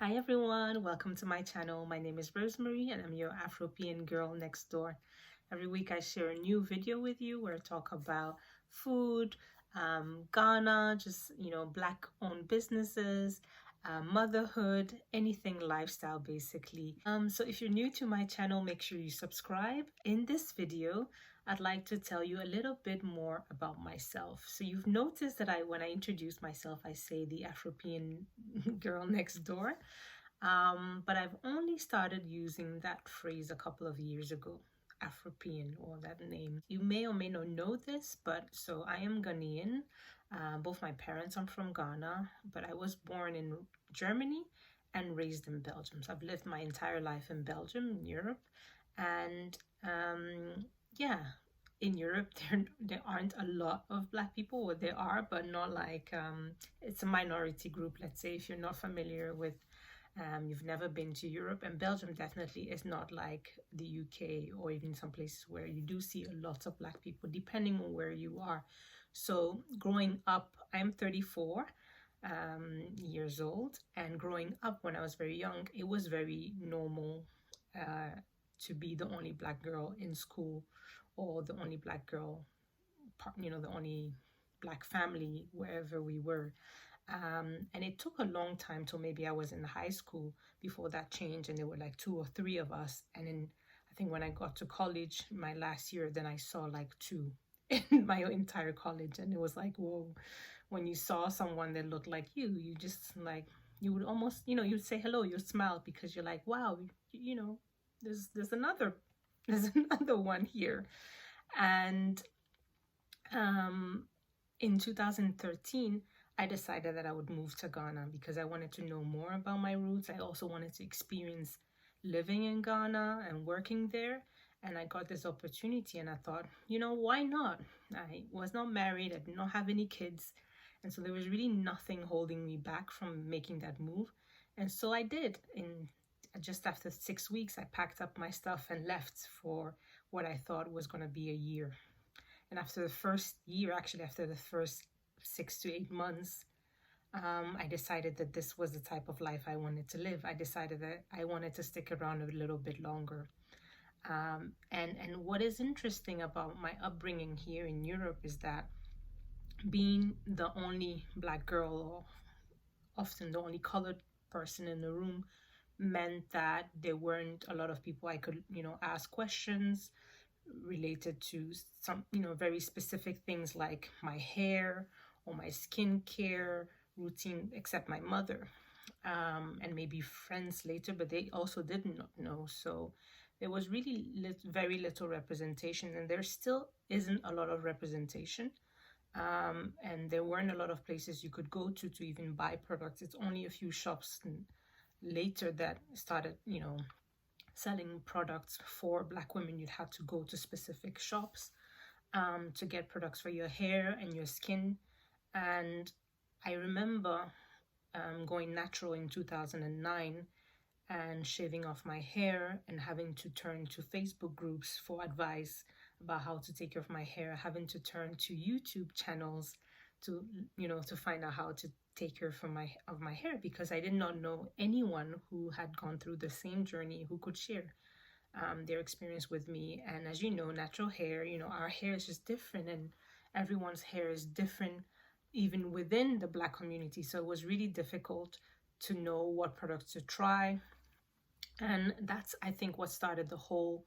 Hi everyone, welcome to my channel. My name is Rosemary and I'm your Afropean girl next door. Every week I share a new video with you where I talk about food, Ghana, just black owned businesses, motherhood, anything lifestyle basically. So if you're new to my channel, make sure you subscribe. In this video, I'd like to tell you a little bit more about myself. So you've noticed that when I introduce myself, I say the Afropean girl next door. But I've only started using that phrase a couple of years ago, Afropean, or that name. You may or may not know this, but so I am Ghanaian. Both my parents are from Ghana, but I was born in Germany and raised in Belgium. So I've lived my entire life in Belgium, in Europe. And yeah, in Europe, there aren't a lot of Black people, or there are, but not like, it's a minority group, let's say, if you're not familiar with you've never been to Europe, and Belgium definitely is not like the UK or even some places where you do see a lot of Black people, depending on where you are. So growing up, I'm 34 years old, and growing up when I was very young, it was very normal to be the only Black girl in school, or the only Black girl, the only Black family wherever we were. And it took a long time till maybe I was in high school before that changed, and there were like two or three of us. And then I think when I got to college, my last year, then I saw like two in my entire college, and it was like, whoa. When you saw someone that looked like you just like, you would almost, you'd say hello, you'd smile, because you're like, wow, there's another there's another one here. And in 2013, I decided that I would move to Ghana because I wanted to know more about my roots. I also wanted to experience living in Ghana and working there. And I got this opportunity, and I thought, why not? I was not married, I did not have any kids. And so there was really nothing holding me back from making that move. And so I did. In just after 6 weeks, I packed up my stuff and left for what I thought was going to be a year. And after the first year, actually after the first 6 to 8 months, I decided that this was the type of life I wanted to live. I decided that I wanted to stick around a little bit longer. And what is interesting about my upbringing here in Europe is that being the only Black girl, or often the only colored person in the room, meant that there weren't a lot of people I could, ask questions related to some, very specific things like my hair or my skincare routine, except my mother, and maybe friends later, but they also didn't know. So there was really very little representation, and there still isn't a lot of representation. And there weren't a lot of places you could go to even buy products. It's only a few shops later that started, selling products for Black women. You'd have to go to specific shops to get products for your hair and your skin. And I remember going natural in 2009 and shaving off my hair and having to turn to Facebook groups for advice about how to take care of my hair, having to turn to YouTube channels to, to find out how to take care of my hair, because I did not know anyone who had gone through the same journey who could share their experience with me. And as you know, natural hair, our hair is just different, and everyone's hair is different, even within the Black community. So it was really difficult to know what products to try. And that's, I think, what started the whole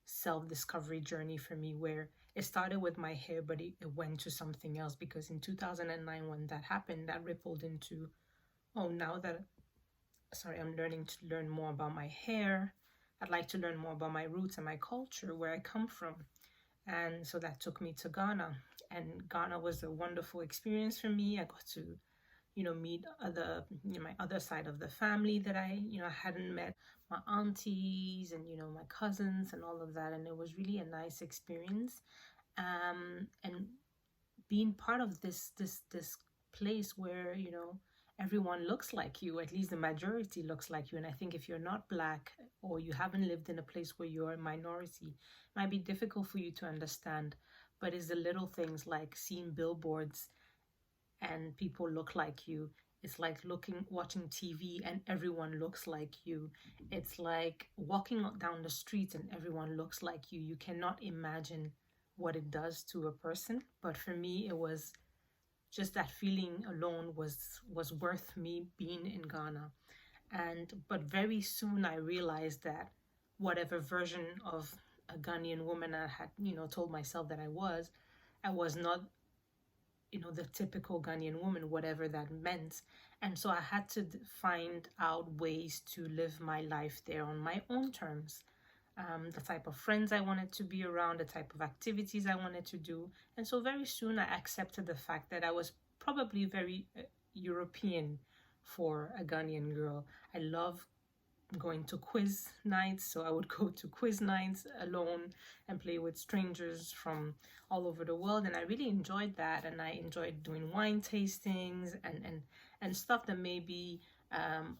self-discovery journey for me, where it started with my hair, but it went to something else, because in 2009, when that happened, that rippled into, now that, I'm learning to learn more about my hair, I'd like to learn more about my roots and my culture, where I come from. And so that took me to Ghana, and Ghana was a wonderful experience for me. I got to meet my other side of the family that I hadn't met, my aunties and my cousins and all of that. And it was really a nice experience. And being part of this place where everyone looks like you, at least the majority looks like you. And I think if you're not Black, or you haven't lived in a place where you're a minority, it might be difficult for you to understand. But it's the little things like seeing billboards and people look like you. It's like watching TV and everyone looks like you. It's like walking down the street and everyone looks like you. You cannot imagine what it does to a person. But for me, it was just that feeling alone was worth me being in Ghana. But very soon I realized that whatever version of a Ghanaian woman I had, told myself that I was not, the typical Ghanaian woman, whatever that meant. And so I had to find out ways to live my life there on my own terms. The type of friends I wanted to be around, the type of activities I wanted to do. And so very soon I accepted the fact that I was probably very European for a Ghanaian girl. I love going to quiz nights, so I would go to quiz nights alone and play with strangers from all over the world, and I really enjoyed that. And I enjoyed doing wine tastings and stuff that maybe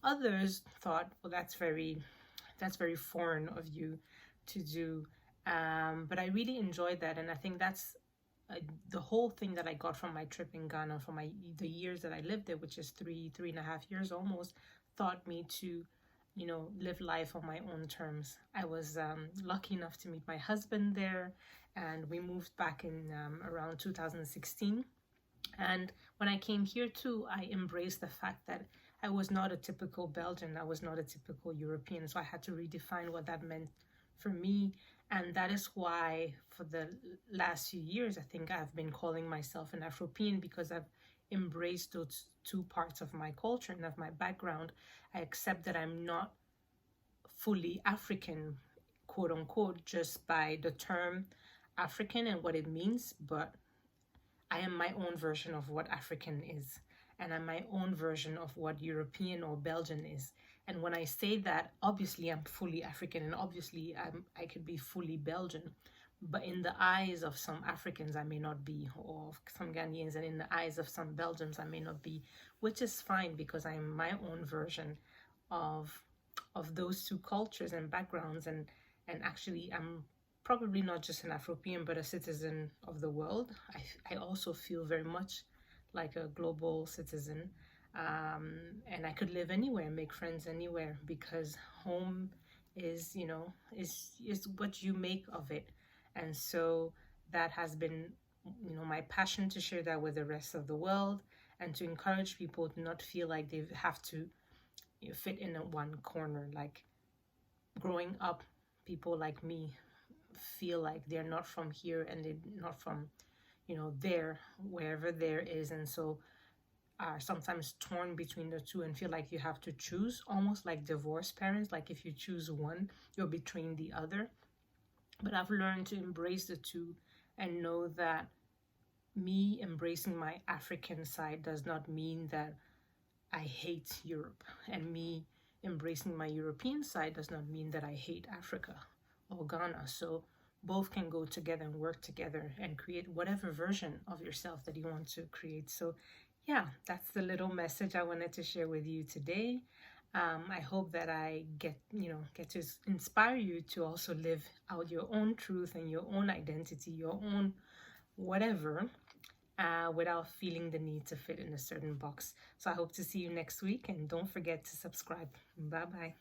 others thought, well, that's very foreign of you to do, but I really enjoyed that. And I think that's the whole thing that I got from my trip in Ghana, from the years that I lived there, which is three and a half years almost, taught me to live life on my own terms. I was lucky enough to meet my husband there, and we moved back in around 2016. And when I came here too, I embraced the fact that I was not a typical Belgian. I was not a typical European. So I had to redefine what that meant for me. And that is why for the last few years, I think I've been calling myself an Afropean, because I've embraced those two parts of my culture and of my background. I accept that I'm not fully African, quote unquote, just by the term African and what it means, but I am my own version of what African is, and I'm my own version of what European or Belgian is. And when I say that, obviously I'm fully African, and obviously I could be fully Belgian, but in the eyes of some Africans I may not be, or some Ghanaians, and in the eyes of some Belgians I may not be, which is fine, because I'm my own version of those two cultures and backgrounds. And actually I'm probably not just an Afropean, but a citizen of the world. I also feel very much like a global citizen, and I could live anywhere, make friends anywhere, because home is is what you make of it. And so that has been my passion, to share that with the rest of the world, and to encourage people to not feel like they have to fit in a one corner. Like growing up, people like me feel like they're not from here and they're not from there, wherever there is, and so are sometimes torn between the two and feel like you have to choose, almost like divorced parents. Like if you choose one, you're betraying the other. But I've learned to embrace the two and know that me embracing my African side does not mean that I hate Europe, and me embracing my European side does not mean that I hate Africa or Ghana. So both can go together and work together and create whatever version of yourself that you want to create. So yeah, that's the little message I wanted to share with you today. I hope that I get to inspire you to also live out your own truth and your own identity, your own whatever, without feeling the need to fit in a certain box. So I hope to see you next week, and don't forget to subscribe. Bye bye.